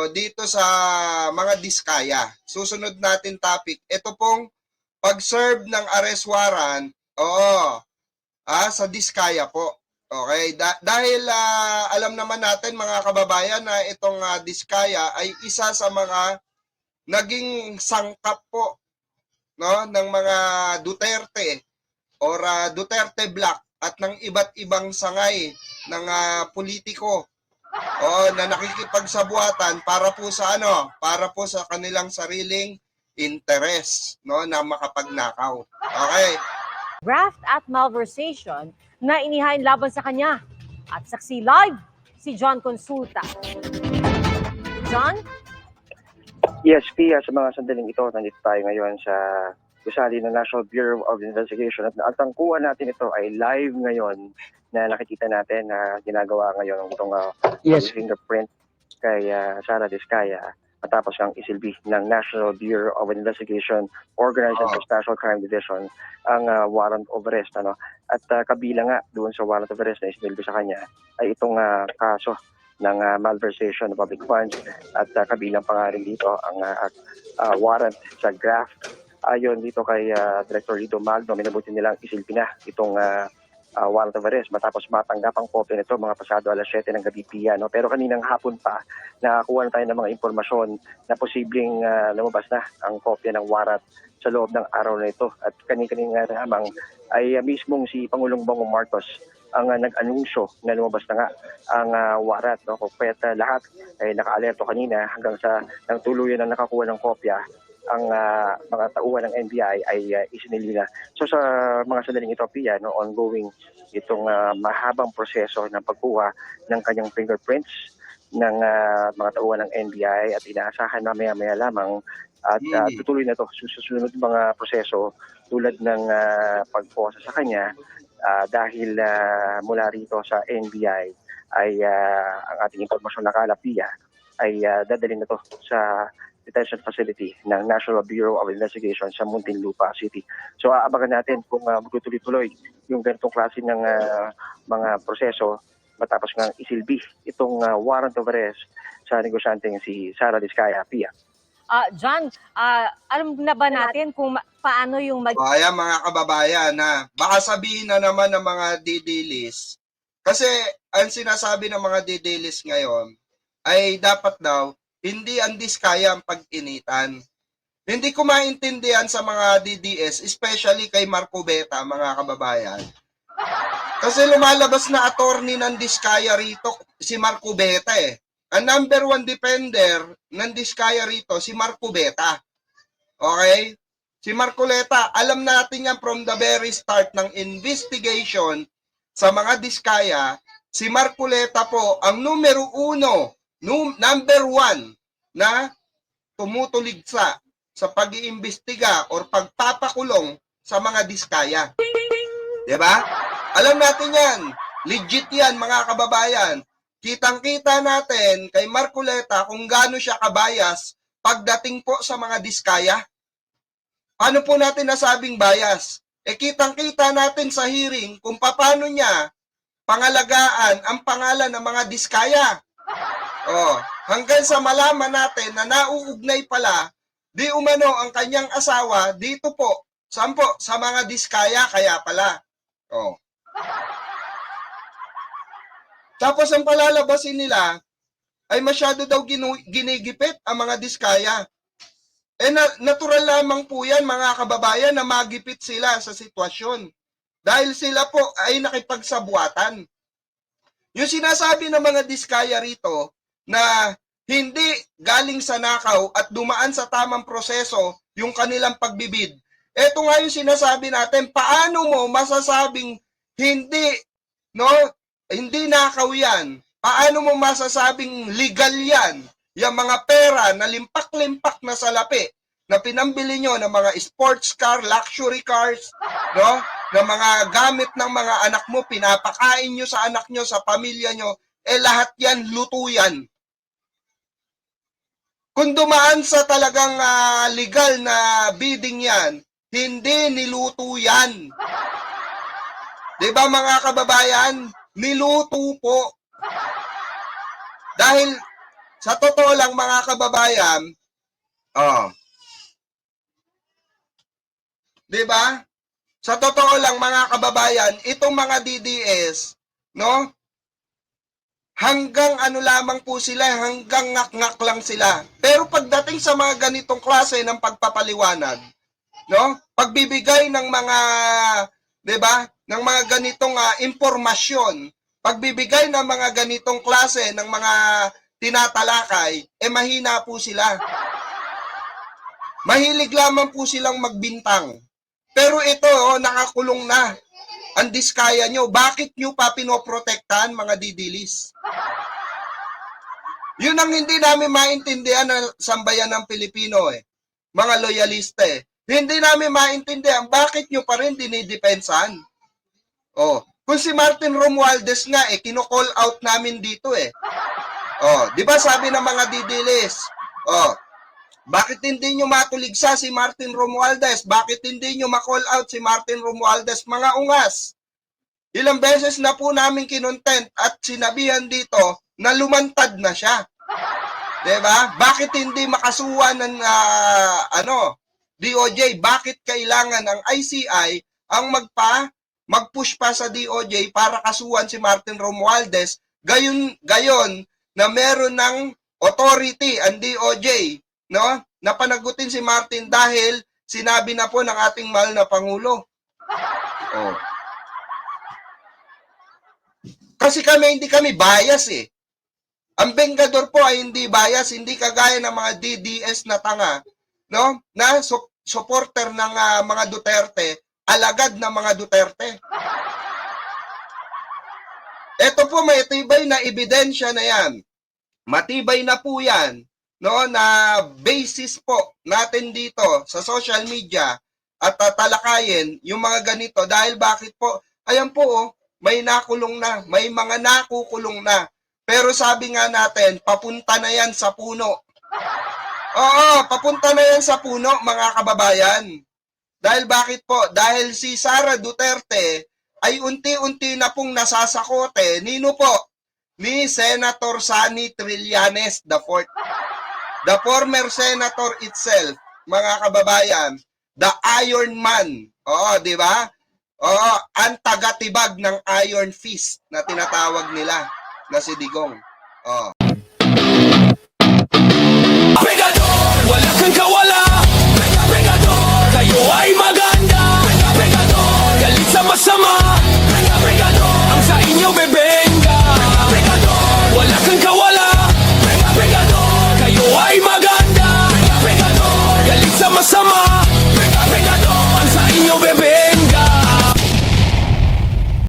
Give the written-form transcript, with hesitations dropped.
tayo dito sa mga diskaya. Susunod natin topic. Ito pong pag-serve ng arrest warrant, sa diskaya po. Okay, dahil alam naman natin mga kababayan na itong diskaya ay isa sa mga naging sangkap po, no, ng mga Duterte or Duterte Black at ng iba't ibang sangay ng politiko na nakikipagsabuatan para po sa para po sa kanilang sariling interest, no, na makapagnakaw. Okay. Graft at malversation na inihain laban sa kanya. At saksi live, si John Consulta. John? Yes, Pia, sa mga sandaling ito, nandito tayo ngayon sa gusali ng National Bureau of Investigation at ang kuha natin ito ay live ngayon na nakikita natin na ginagawa ngayon itong fingerprint kay Sara Diskaya matapos ang isilbi ng National Bureau of Investigation Organized and International Crime Division ang warrant of arrest. At kabilang nga doon sa warrant of arrest na isilbi sa kanya ay itong kaso ng malversation of public funds at kabilang pa nga rin dito ang warrant sa graft. Ayon dito kay Director Rido Magno, minabuti nilang isilbi na itong warrant of arrest matapos matanggap ang kopya nito mga pasado alas 7 ng gabi piya. Pero kaninang hapon pa, nakakuha na tayo ng mga impormasyon na posibleng lumabas na ang kopya ng warrant sa loob ng araw na ito. At kanin-kanina lamang ay mismong si Pangulong Bongbong Marcos ang nag-anunsyo na lumabas na nga ang warrant. Kaya lahat ay naka-alerto kanina hanggang sa nang tuluyan na nakakuha ng kopya ang mga tauhan ng NBI ay isinili na. So sa mga sandaling ito, Pia, ongoing itong mahabang proseso ng pagkuha ng kanyang fingerprints ng mga tauhan ng NBI at inaasahan na maya-maya lamang at tutuloy na ito susunod mga proseso tulad ng pagposa sa kanya dahil mula rito sa NBI ay ang ating impormasyon na kalapia ay dadalhin na ito sa detention facility ng National Bureau of Investigation sa Muntinlupa City. So aabangan natin kung magtutuloy-tuloy yung ganitong klase ng mga proseso matapos ng isilbi itong warrant of arrest sa negosyanteng si Sara Diskaya, Pia. John, alam na ba natin kung paano yung Ayan mga kababayan, baka sabihin na naman ng mga didilis. Kasi ang sinasabi ng mga didilis ngayon ay dapat daw hindi ang diskaya ang pag-initan. Hindi ko maintindihan sa mga DDS, especially kay Marco Beta, mga kababayan. Kasi lumalabas na attorney ng diskaya rito, si Marco Beta eh. Ang number one defender ng diskaya rito, si Marco Beta. Okay? Si Marcoleta, alam natin yan from the very start ng investigation sa mga diskaya, si Marcoleta po ang number one na tumutuligsa sa pag-iimbestiga or pagpapakulong sa mga diskaya. Diba? Alam natin yan. Legit yan, mga kababayan. Kitang-kita natin kay Marcoleta kung gaano siya kabayas pagdating po sa mga diskaya. Paano po natin nasabing bias? Kitang-kita natin sa hearing kung paano niya pangalagaan ang pangalan ng mga diskaya. Hanggang sa malaman natin na nauugnay pala, di umano ang kanyang asawa dito po, saan po? Sa mga diskaya kaya pala. Tapos ang palalabasin nila ay masyado daw ginigipit ang mga diskaya. Natural lamang po yan mga kababayan na magipit sila sa sitwasyon. Dahil sila po ay nakipagsabuatan. Yung sinasabi ng mga diskaya rito na hindi galing sa nakaw at dumaan sa tamang proseso yung kanilang pagbibid. Ito nga yung sinasabi natin, paano mo masasabing hindi nakaw yan? Paano mo masasabing legal yan? Yung mga pera na limpak-limpak na salapi na pinambili nyo ng mga sports car, luxury cars, na mga gamit ng mga anak mo, pinapakain nyo sa anak nyo, sa pamilya nyo, lahat yan, luto yan. Kung dumaan sa talagang legal na bidding yan, hindi niluto yan. Diba mga kababayan? Niluto po. Dahil sa totoo lang mga kababayan, di ba? Sa totoo lang mga kababayan, itong mga DDS, no? Hanggang ano lamang po sila, hanggang ngak-ngak lang sila. Pero pagdating sa mga ganitong klase ng pagpapaliwanag, no? Pagbibigay ng mga, 'di ba? Ng mga ganitong impormasyon, pagbibigay ng mga ganitong klase ng mga tinatalakay, mahina po sila. Mahilig lamang po silang magbintang. Pero ito, nakakulong na. Ang diskaya nyo, bakit nyo pa pinoprotektahan mga didilis? Yun ang hindi namin maintindihan ng sambayan ng Pilipino mga loyalista Hindi namin maintindihan bakit nyo pa rin dinidepensahan. Kung si Martin Romualdez nga kino-call out namin dito di ba sabi ng mga didilis? Bakit hindi nyo matuligsa si Martin Romualdez? Bakit hindi nyo ma-call out si Martin Romualdez, mga ungas? Ilang beses na po namin kinontent at sinabihan dito na lumantad na siya. Diba? Bakit hindi makasuhan ng DOJ? Bakit kailangan ng ICI ang mag-push pa sa DOJ para kasuhan si Martin Romualdez? Gayon na meron ng authority ang DOJ, no? Na panagutin si Martin dahil sinabi na po ng ating mahal na Pangulo. Kasi hindi kami bias Ang Bengador po ay hindi bias, hindi kagaya ng mga DDS na tanga, no? Na supporter ng mga Duterte, alagad ng mga Duterte. Ito po may tibay na ebidensya na yan. Matibay na po yan, no, na basis po natin dito sa social media at tatalakayin yung mga ganito dahil bakit po, ayan po may nakulong na, may mga nakukulong na. Pero sabi nga natin, papunta na yan sa puno. Papunta na yan sa puno mga kababayan. Dahil bakit po? Dahil si Sara Duterte ay unti-unti na pong nasasakote, nino po? Ni Senator Sonny Trillanes IV. The former senator itself, mga kababayan, the Iron Man. Di ba? Ang tagatibag ng Iron Fist na tinatawag nila na si Digong. Wala kang gawa.